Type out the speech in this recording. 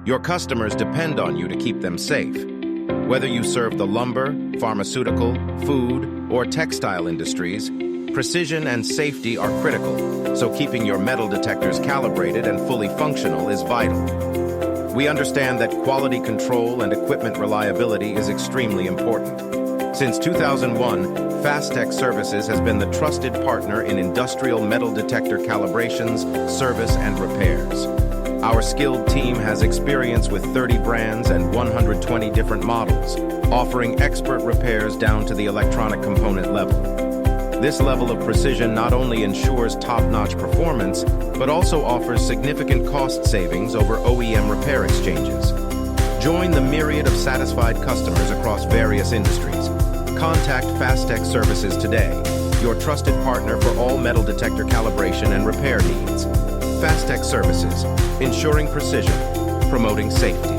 Your customers depend on you to keep them safe. Whether you serve the lumber, pharmaceutical, food, or textile industries, precision and safety are critical, so keeping your metal detectors calibrated and fully functional is vital. We understand that quality control and equipment reliability is extremely important. Since 2001, Fastec Services has been the trusted partner in industrial metal detector calibrations, service, and repairs. Our skilled team has experience with 30 brands and 120 different models, offering expert repairs down to the electronic component level. This level of precision not only ensures top-notch performance, but also offers significant cost savings over OEM repair exchanges. Join the myriad of satisfied customers across various industries. Contact Fastec Services today, your trusted partner for all metal detector calibration and repair needs. Fastec Services, ensuring precision, promoting safety.